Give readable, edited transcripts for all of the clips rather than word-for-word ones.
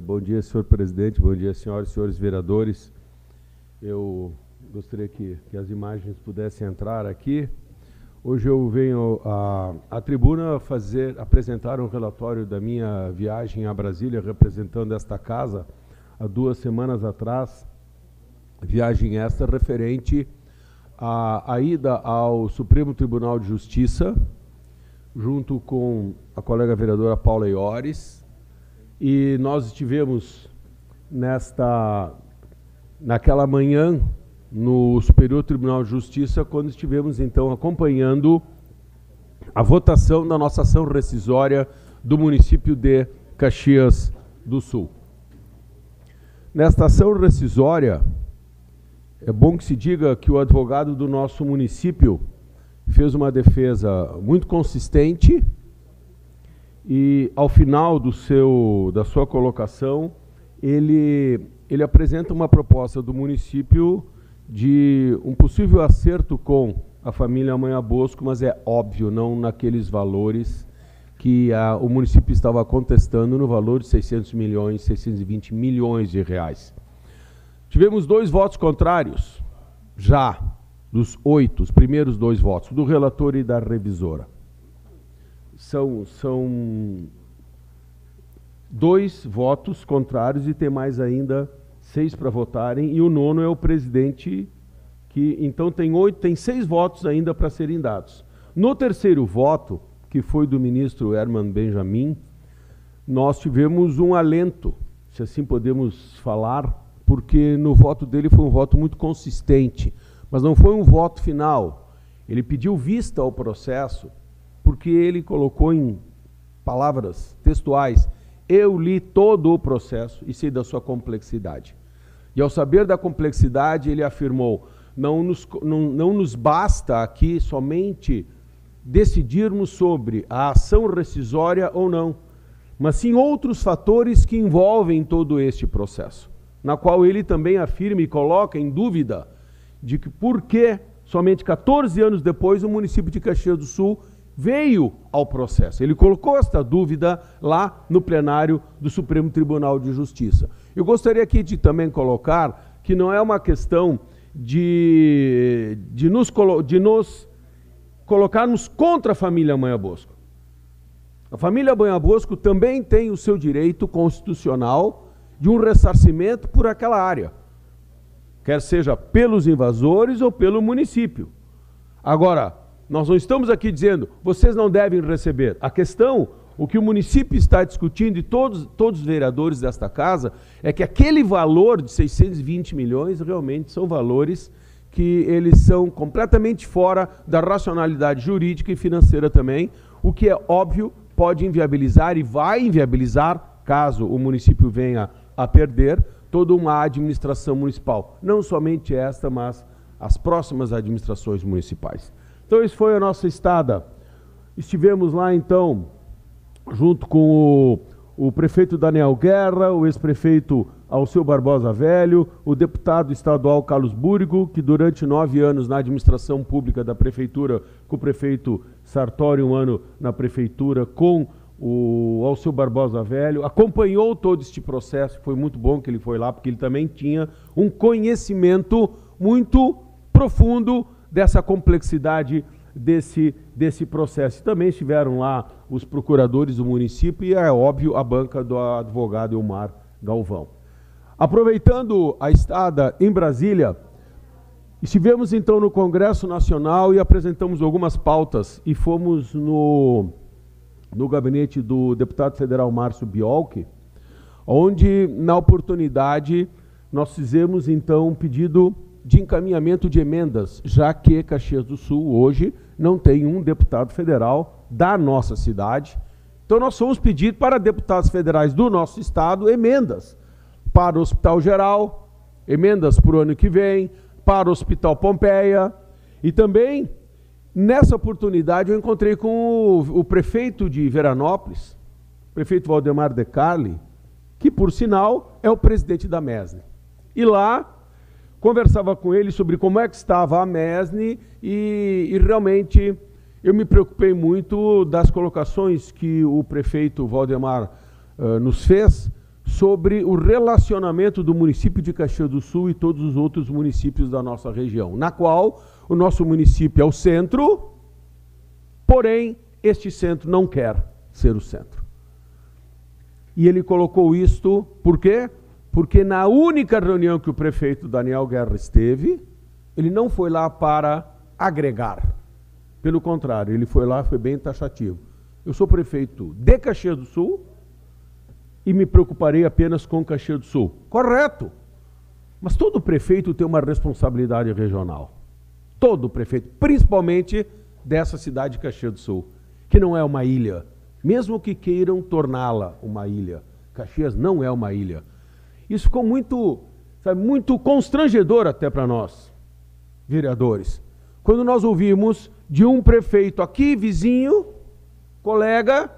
Bom dia, senhor presidente, bom dia, senhoras e senhores vereadores. Eu gostaria que as imagens pudessem entrar aqui. Hoje eu venho à tribuna apresentar um relatório da minha viagem a Brasília, representando esta casa, há 2 semanas atrás. Viagem esta referente à ida ao Supremo Tribunal de Justiça, junto com a colega vereadora Paula Iores, e nós estivemos naquela manhã no Superior Tribunal de Justiça, quando estivemos então acompanhando a votação da nossa ação rescisória do município de Caxias do Sul. Nesta ação rescisória, é bom que se diga que o advogado do nosso município fez uma defesa muito consistente e, ao final da sua colocação, ele apresenta uma proposta do município de um possível acerto com a família Amanhã Bosco, mas é óbvio, não naqueles valores que o município estava contestando, no valor de 620 milhões de reais. Tivemos 2 votos contrários, já, dos 8, os primeiros 2 votos, do relator e da revisora. São 2 votos contrários e tem mais ainda 6 para votarem, e o 9º é o presidente, que então tem 6 votos ainda para serem dados. No 3º voto, que foi do ministro Herman Benjamin, nós tivemos um alento, se assim podemos falar, porque no voto dele foi um voto muito consistente, mas não foi um voto final. Ele pediu vista ao processo, porque ele colocou em palavras textuais: eu li todo o processo e sei da sua complexidade. E ao saber da complexidade, ele afirmou: não nos basta aqui somente decidirmos sobre a ação rescisória ou não, mas sim outros fatores que envolvem todo este processo, na qual ele também afirma e coloca em dúvida de que por que somente 14 anos depois o município de Caxias do Sul veio ao processo. Ele colocou esta dúvida lá no plenário do Supremo Tribunal de Justiça. Eu gostaria aqui de também colocar que não é uma questão de nos colocarmos contra a família Amanhã Bosco. A família Amanhã Bosco também tem o seu direito constitucional de um ressarcimento por aquela área, quer seja pelos invasores ou pelo município. Agora, nós não estamos aqui dizendo, vocês não devem receber. A questão, o que o município está discutindo, e todos os vereadores desta casa, é que aquele valor de 620 milhões realmente são valores que eles são completamente fora da racionalidade jurídica e financeira também, o que é óbvio, pode inviabilizar e vai inviabilizar, caso o município venha a perder, toda uma administração municipal. Não somente esta, mas as próximas administrações municipais. Então, isso foi a nossa estada. Estivemos lá, então, junto com o prefeito Daniel Guerra, o ex-prefeito Alceu Barbosa Velho, o deputado estadual Carlos Búrigo, que durante 9 anos na administração pública da prefeitura, com o prefeito Sartori, 1 ano na prefeitura, com o Alceu Barbosa Velho, acompanhou todo este processo. Foi muito bom que ele foi lá, porque ele também tinha um conhecimento muito profundo dessa complexidade desse processo. E também estiveram lá os procuradores do município e, é óbvio, a banca do advogado Elmar Galvão. Aproveitando a estada em Brasília, estivemos então no Congresso Nacional e apresentamos algumas pautas e fomos no gabinete do deputado federal Márcio Biolchi, onde, na oportunidade, nós fizemos então um pedido de encaminhamento de emendas, já que Caxias do Sul hoje não tem um deputado federal da nossa cidade. Então nós fomos pedir para deputados federais do nosso estado emendas para o Hospital Geral, emendas para o ano que vem, para o Hospital Pompeia, e também, nessa oportunidade, eu encontrei com o prefeito de Veranópolis, prefeito Valdemar De Carli, que, por sinal, é o presidente da MESNE. E lá, conversava com ele sobre como é que estava a MESNE e realmente eu me preocupei muito das colocações que o prefeito Valdemar nos fez sobre o relacionamento do município de Caxias do Sul e todos os outros municípios da nossa região, na qual o nosso município é o centro, porém, este centro não quer ser o centro. E ele colocou isto, por quê? Porque na única reunião que o prefeito Daniel Guerra esteve, ele não foi lá para agregar. Pelo contrário, ele foi lá, foi bem taxativo. Eu sou prefeito de Caxias do Sul e me preocuparei apenas com Caxias do Sul. Correto! Mas todo prefeito tem uma responsabilidade regional. Todo prefeito, principalmente dessa cidade de Caxias do Sul, que não é uma ilha. Mesmo que queiram torná-la uma ilha, Caxias não é uma ilha. Isso ficou muito, sabe, muito constrangedor até para nós, vereadores, quando nós ouvimos de um prefeito aqui, vizinho, colega,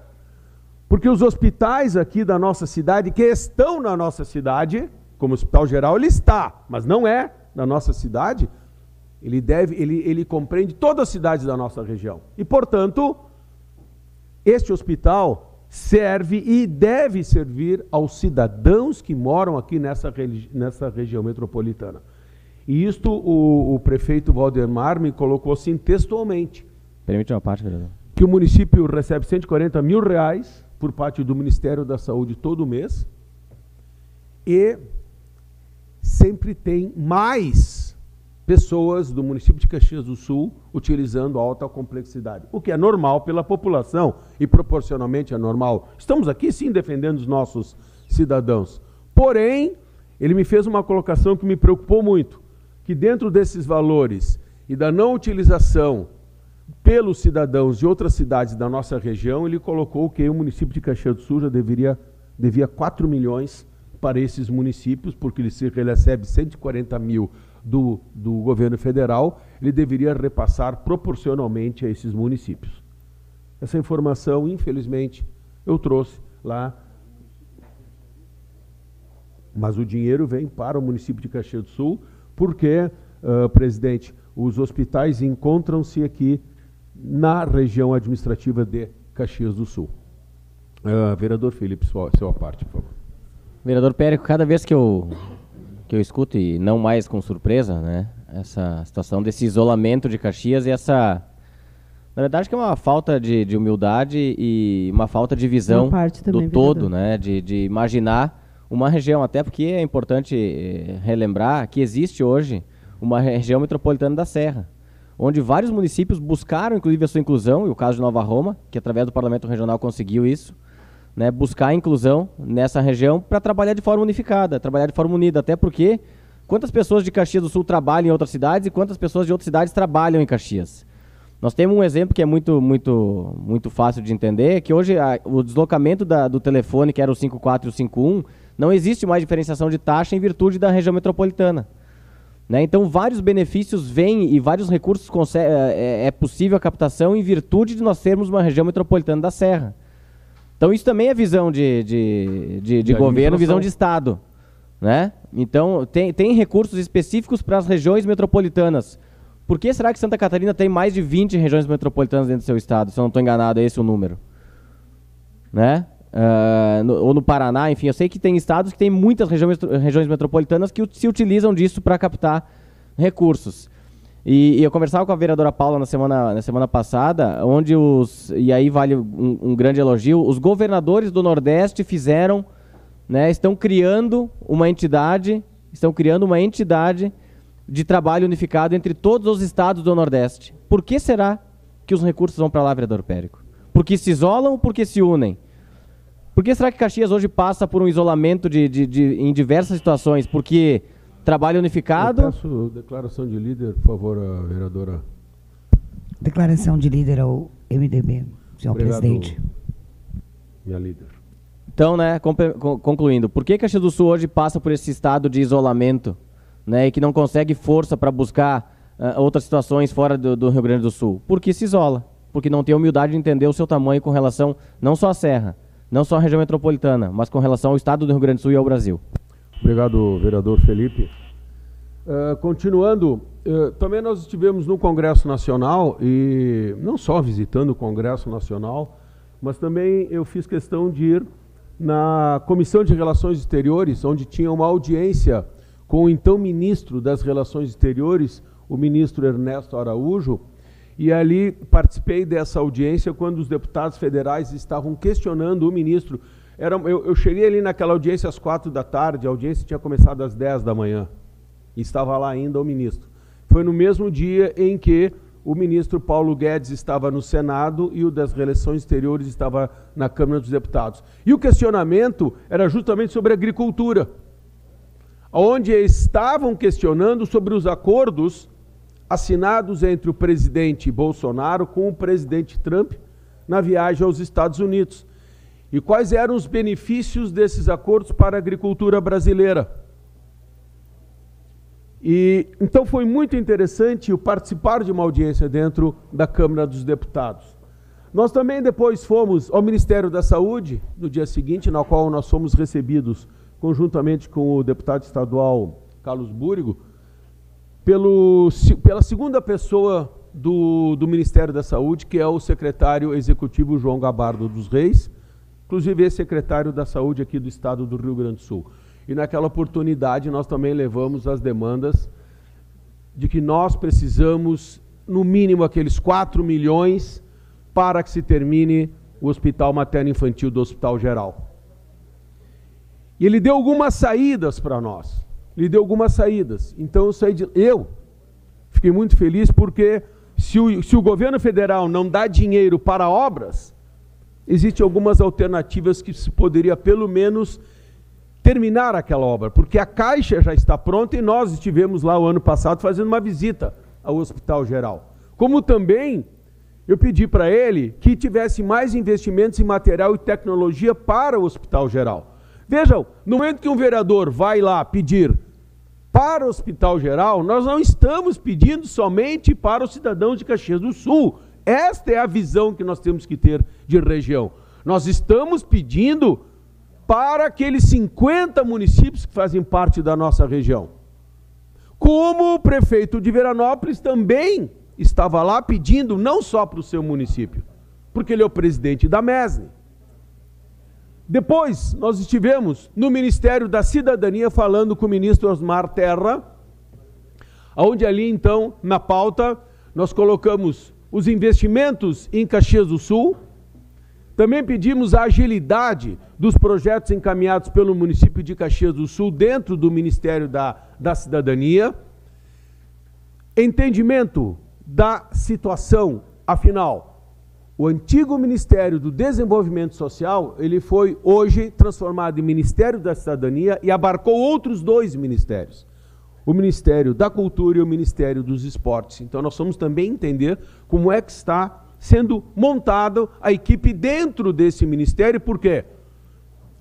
porque os hospitais aqui da nossa cidade, que estão na nossa cidade, como o Hospital Geral, ele está, mas não é na nossa cidade, ele compreende todas as cidades da nossa região. E, portanto, este hospital serve e deve servir aos cidadãos que moram aqui nessa região metropolitana. E isto o prefeito Valdemar me colocou assim textualmente. Permite uma parte, vereador. Que o município recebe R$140 mil por parte do Ministério da Saúde todo mês e sempre tem mais pessoas do município de Caxias do Sul utilizando alta complexidade, o que é normal pela população e proporcionalmente é normal. Estamos aqui sim defendendo os nossos cidadãos. Porém, ele me fez uma colocação que me preocupou muito, que dentro desses valores e da não utilização pelos cidadãos de outras cidades da nossa região, ele colocou que o município de Caxias do Sul já devia 4 milhões para esses municípios, porque ele recebe 140 mil do governo federal, ele deveria repassar proporcionalmente a esses municípios. Essa informação, infelizmente, eu trouxe lá, mas o dinheiro vem para o município de Caxias do Sul, porque, presidente, os hospitais encontram-se aqui na região administrativa de Caxias do Sul. Vereador Felipe, sua parte, por favor. Vereador Périco, cada vez que eu escuto, e não mais com surpresa, né, essa situação desse isolamento de Caxias e essa, na verdade, que é uma falta de humildade e uma falta de visão também, do todo, né, de imaginar uma região, até porque é importante relembrar que existe hoje uma região metropolitana da Serra, onde vários municípios buscaram, inclusive, a sua inclusão, e o caso de Nova Roma, que através do Parlamento Regional conseguiu isso, né, buscar a inclusão nessa região para trabalhar de forma unificada, trabalhar de forma unida, até porque quantas pessoas de Caxias do Sul trabalham em outras cidades e quantas pessoas de outras cidades trabalham em Caxias. Nós temos um exemplo que é muito fácil de entender, que hoje o deslocamento do telefone, que era o 54 e o 51, não existe mais diferenciação de taxa em virtude da região metropolitana. Né? Então, vários benefícios vêm e vários recursos é possível a captação em virtude de nós termos uma região metropolitana da Serra. Então, isso também é visão de governo, visão de Estado. Né? Então, tem recursos específicos para as regiões metropolitanas. Por que será que Santa Catarina tem mais de 20 regiões metropolitanas dentro do seu estado? Se eu não estou enganado, é esse o número. Né? Ou no Paraná, enfim, eu sei que tem estados que tem muitas regiões metropolitanas que se utilizam disso para captar recursos. E eu conversava com a vereadora Paula na semana passada, onde e aí vale um grande elogio, os governadores do Nordeste fizeram, né, estão criando uma entidade de trabalho unificado entre todos os estados do Nordeste. Por que será que os recursos vão para lá, vereador Périco? Porque se isolam ou porque se unem? Por que será que Caxias hoje passa por um isolamento em diversas situações? Porque trabalho unificado... Eu peço declaração de líder, por favor, vereadora. Declaração de líder ao MDB, senhor presidente. Minha líder. Então, né, concluindo, por que Caxias do Sul hoje passa por esse estado de isolamento, né, e que não consegue força para buscar outras situações fora do Rio Grande do Sul? Porque se isola, porque não tem humildade de entender o seu tamanho com relação não só à Serra, não só à região metropolitana, mas com relação ao estado do Rio Grande do Sul e ao Brasil. Obrigado, vereador Felipe. Continuando, também nós estivemos no Congresso Nacional e não só visitando o Congresso Nacional, mas também eu fiz questão de ir na Comissão de Relações Exteriores, onde tinha uma audiência com o então ministro das Relações Exteriores, o ministro Ernesto Araújo, e ali participei dessa audiência quando os deputados federais estavam questionando o ministro. Eu cheguei ali naquela audiência às 16h, a audiência tinha começado às 10h, e estava lá ainda o ministro. Foi no mesmo dia em que o ministro Paulo Guedes estava no Senado e o das Relações Exteriores estava na Câmara dos Deputados. E o questionamento era justamente sobre a agricultura, onde estavam questionando sobre os acordos assinados entre o presidente Bolsonaro com o presidente Trump na viagem aos Estados Unidos. E quais eram os benefícios desses acordos para a agricultura brasileira? E então foi muito interessante o participar de uma audiência dentro da Câmara dos Deputados. Nós também depois fomos ao Ministério da Saúde, no dia seguinte, na qual nós fomos recebidos, conjuntamente com o deputado estadual Carlos Búrigo, pela segunda pessoa do Ministério da Saúde, que é o secretário executivo João Gabardo dos Reis, inclusive ex-secretário da Saúde aqui do estado do Rio Grande do Sul. E naquela oportunidade nós também levamos as demandas de que nós precisamos, no mínimo, aqueles 4 milhões para que se termine o Hospital Materno-Infantil do Hospital Geral. E ele deu algumas saídas para nós. Então eu fiquei muito feliz porque se o governo federal não dá dinheiro para obras, existem algumas alternativas que se poderia pelo menos terminar aquela obra, porque a Caixa já está pronta e nós estivemos lá o ano passado fazendo uma visita ao Hospital Geral. Como também eu pedi para ele que tivesse mais investimentos em material e tecnologia para o Hospital Geral. Vejam, no momento que um vereador vai lá pedir para o Hospital Geral, nós não estamos pedindo somente para os cidadãos de Caxias do Sul. Esta é a visão que nós temos que ter de região. Nós estamos pedindo para aqueles 50 municípios que fazem parte da nossa região. Como o prefeito de Veranópolis também estava lá pedindo, não só para o seu município, porque ele é o presidente da MESNE. Depois, nós estivemos no Ministério da Cidadania falando com o ministro Osmar Terra, onde ali, então, na pauta, nós colocamos os investimentos em Caxias do Sul. Também pedimos a agilidade dos projetos encaminhados pelo município de Caxias do Sul dentro do Ministério da Cidadania. Entendimento da situação, afinal, o antigo Ministério do Desenvolvimento Social, ele foi hoje transformado em Ministério da Cidadania e abarcou outros 2 ministérios. O Ministério da Cultura e o Ministério dos Esportes. Então nós vamos também entender como é que está sendo montada a equipe dentro desse ministério. Por quê?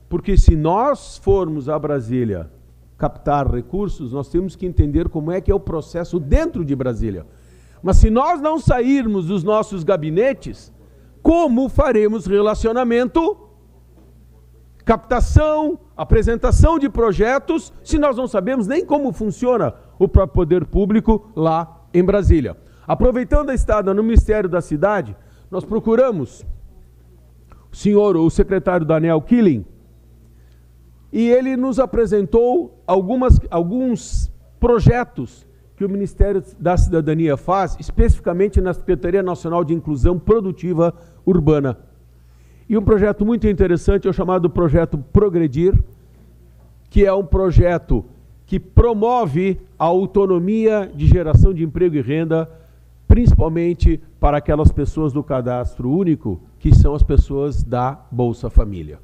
Porque se nós formos a Brasília captar recursos, nós temos que entender como é que é o processo dentro de Brasília. Mas se nós não sairmos dos nossos gabinetes, como faremos relacionamento, captação, apresentação de projetos, se nós não sabemos nem como funciona o próprio poder público lá em Brasília? Aproveitando a estada no Ministério da Cidade, nós procuramos o secretário Daniel Killing, e ele nos apresentou alguns projetos que o Ministério da Cidadania faz, especificamente na Secretaria Nacional de Inclusão Produtiva Urbana. E um projeto muito interessante é o chamado Projeto Progredir, que é um projeto que promove a autonomia de geração de emprego e renda, principalmente para aquelas pessoas do cadastro único, que são as pessoas da Bolsa Família.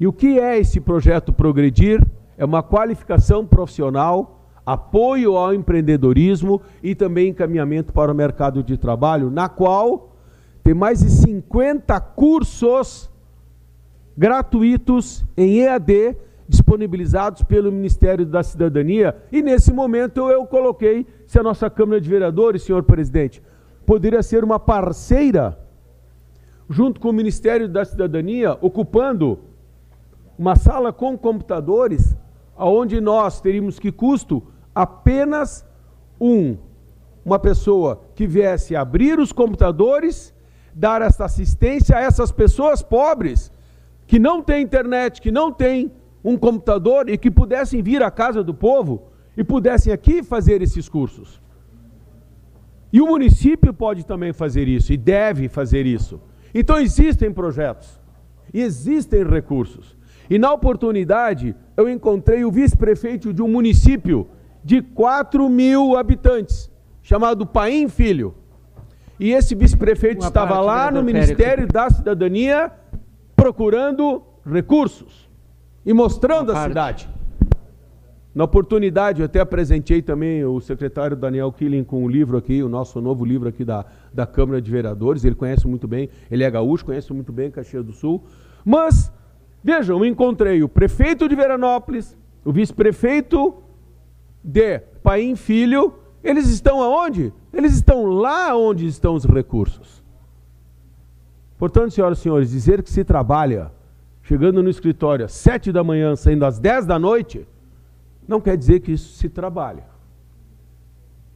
E o que é esse projeto Progredir? É uma qualificação profissional, apoio ao empreendedorismo e também encaminhamento para o mercado de trabalho, na qual tem mais de 50 cursos gratuitos em EAD disponibilizados pelo Ministério da Cidadania. E nesse momento eu coloquei se a nossa Câmara de Vereadores, senhor presidente, poderia ser uma parceira junto com o Ministério da Cidadania, ocupando uma sala com computadores, onde nós teríamos que custo apenas uma pessoa que viesse abrir os computadores, dar essa assistência a essas pessoas pobres que não tem internet, que não tem um computador e que pudessem vir à casa do povo e pudessem aqui fazer esses cursos. E o município pode também fazer isso e deve fazer isso. Então existem projetos, existem recursos. E na oportunidade eu encontrei o vice-prefeito de um município de 4.000 habitantes, chamado Paim Filho. E esse vice-prefeito estava lá no Ministério da Cidadania procurando recursos e mostrando a cidade. Na oportunidade, eu até apresentei também o secretário Daniel Killing com o livro aqui, o nosso novo livro aqui da Câmara de Vereadores. Ele conhece muito bem, ele é gaúcho, conhece muito bem Caxias do Sul. Mas, vejam, eu encontrei o prefeito de Veranópolis, o vice-prefeito de Paim Filho. Eles estão aonde? Eles estão lá onde estão os recursos. Portanto, senhoras e senhores, dizer que se trabalha chegando no escritório às 7 da manhã, saindo às 10 da noite, não quer dizer que isso se trabalha.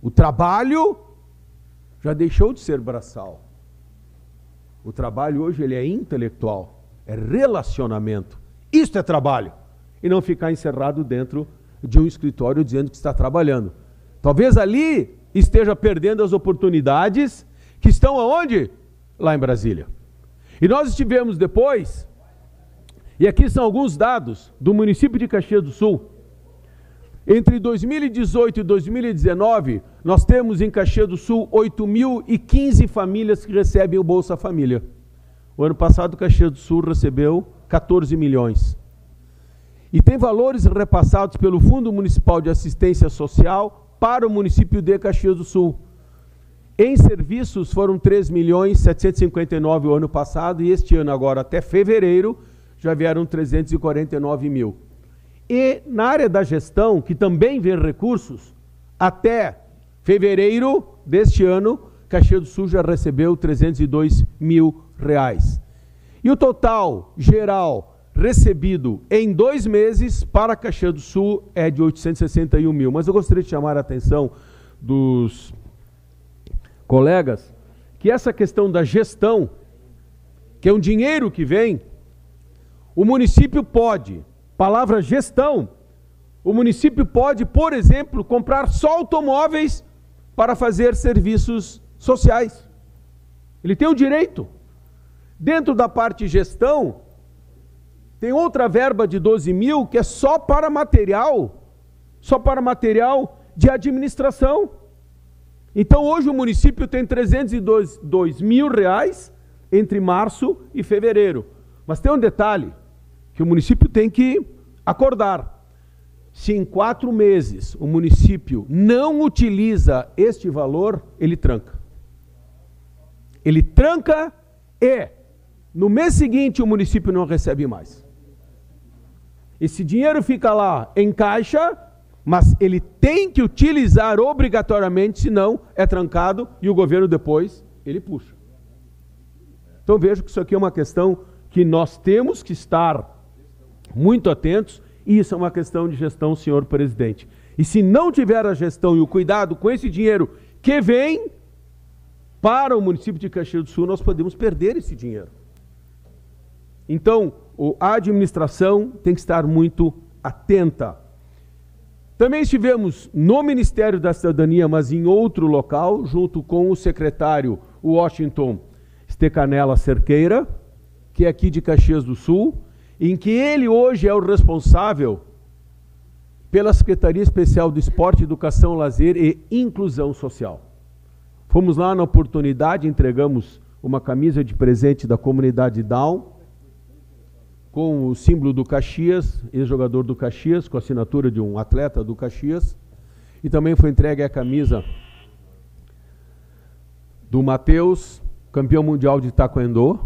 O trabalho já deixou de ser braçal. O trabalho hoje ele é intelectual, é relacionamento. Isso é trabalho. E não ficar encerrado dentro de um escritório dizendo que está trabalhando. Talvez ali esteja perdendo as oportunidades que estão aonde? Lá em Brasília. E nós estivemos depois, e aqui são alguns dados do município de Caxias do Sul. Entre 2018 e 2019, nós temos em Caxias do Sul 8.015 famílias que recebem o Bolsa Família. O ano passado, Caxias do Sul recebeu 14 milhões. E tem valores repassados pelo Fundo Municipal de Assistência Social para o município de Caxias do Sul. Em serviços foram 3.759 o ano passado e este ano agora, até fevereiro, já vieram 349 mil. E na área da gestão, que também vem recursos, até fevereiro deste ano, Caxias do Sul já recebeu 302 mil reais. E o total geral recebido em 2 meses para Caxias do Sul é de 861 mil. Mas eu gostaria de chamar a atenção dos colegas que essa questão da gestão, que é um dinheiro que vem, o município pode, palavra gestão, o município pode, por exemplo, comprar só automóveis para fazer serviços sociais. Ele tem o direito. Dentro da parte gestão, tem outra verba de 12 mil que é só para material de administração. Então hoje o município tem 302 mil reais entre março e fevereiro. Mas tem um detalhe que o município tem que acordar. Se em 4 meses o município não utiliza este valor, ele tranca. Ele tranca e no mês seguinte o município não recebe mais. Esse dinheiro fica lá em caixa, mas ele tem que utilizar obrigatoriamente, senão é trancado e o governo depois ele puxa. Então vejo que isso aqui é uma questão que nós temos que estar muito atentos, e isso é uma questão de gestão, senhor presidente. E se não tiver a gestão e o cuidado com esse dinheiro que vem para o município de Caxias do Sul, nós podemos perder esse dinheiro. Então, a administração tem que estar muito atenta. Também estivemos no Ministério da Cidadania, mas em outro local, junto com o secretário Washington Stecanella Cerqueira, que é aqui de Caxias do Sul, em que ele hoje é o responsável pela Secretaria Especial do Esporte, Educação, Lazer e Inclusão Social. Fomos lá na oportunidade, entregamos uma camisa de presente da comunidade Down, com o símbolo do Caxias, ex-jogador do Caxias, com a assinatura de um atleta do Caxias, e também foi entregue a camisa do Matheus, campeão mundial de taekwondo,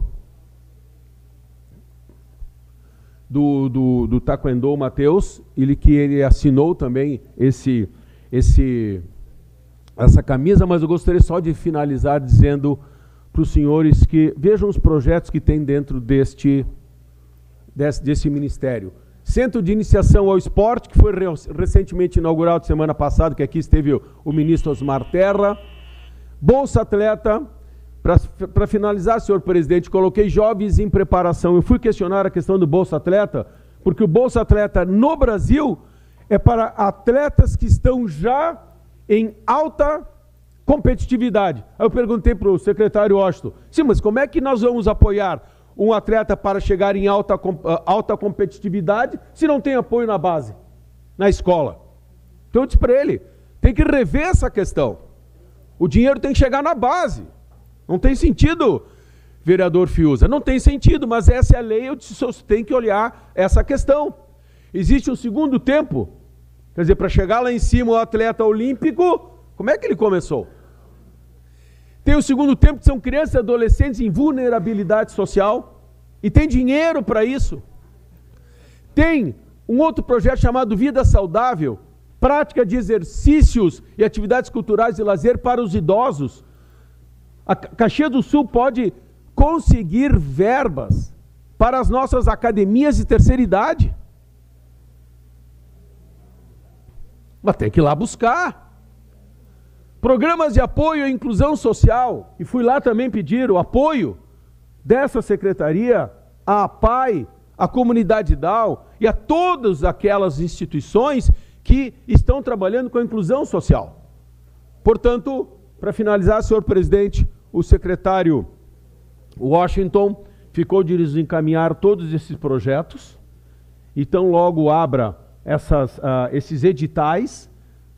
do taekwondo, o Matheus, ele assinou também essa camisa, mas eu gostaria só de finalizar dizendo para os senhores que vejam os projetos que tem dentro desse ministério. Centro de Iniciação ao Esporte, que foi recentemente inaugurado semana passada, que aqui esteve o ministro Osmar Terra. Bolsa Atleta, Para finalizar, senhor presidente, coloquei jovens em preparação. Eu fui questionar a questão do Bolsa Atleta, porque o Bolsa Atleta no Brasil é para atletas que estão já em alta competitividade. Aí eu perguntei para o secretário Washington, sim, mas como é que nós vamos apoiar um atleta para chegar em alta competitividade se não tem apoio na base, na escola? Então eu disse para ele, tem que rever essa questão. O dinheiro tem que chegar na base. Não tem sentido, vereador Fiuza, não tem sentido, mas essa é a lei, eu disse, você tem que olhar essa questão. Existe um segundo tempo, quer dizer, para chegar lá em cima o atleta olímpico, como é que ele começou? Tem o segundo tempo, que são crianças e adolescentes em vulnerabilidade social, e tem dinheiro para isso. Tem um outro projeto chamado Vida Saudável, prática de exercícios e atividades culturais e lazer para os idosos. A Caxias do Sul pode conseguir verbas para as nossas academias de terceira idade. Mas tem que ir lá buscar. Programas de apoio à inclusão social, e fui lá também pedir o apoio dessa secretaria à APAI, à comunidade Down e a todas aquelas instituições que estão trabalhando com a inclusão social. Portanto, para finalizar, senhor presidente, o secretário Washington ficou de nos encaminhar todos esses projetos. Então, logo abra esses editais,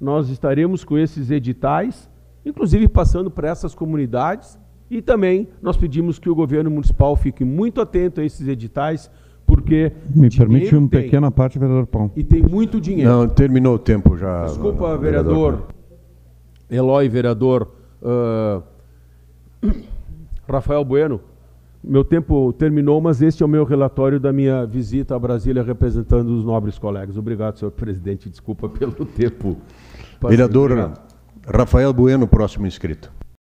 nós estaremos com esses editais, inclusive passando para essas comunidades, e também nós pedimos que o governo municipal fique muito atento a esses editais, porque me permite uma pequena parte, vereador Paulo. E tem muito dinheiro. Não, terminou o tempo já. Desculpa, vereador Eloy, vereador Rafael Bueno, meu tempo terminou, mas este é o meu relatório da minha visita a Brasília representando os nobres colegas. Obrigado, senhor presidente, desculpa pelo tempo. Vereador Rafael Bueno, próximo inscrito.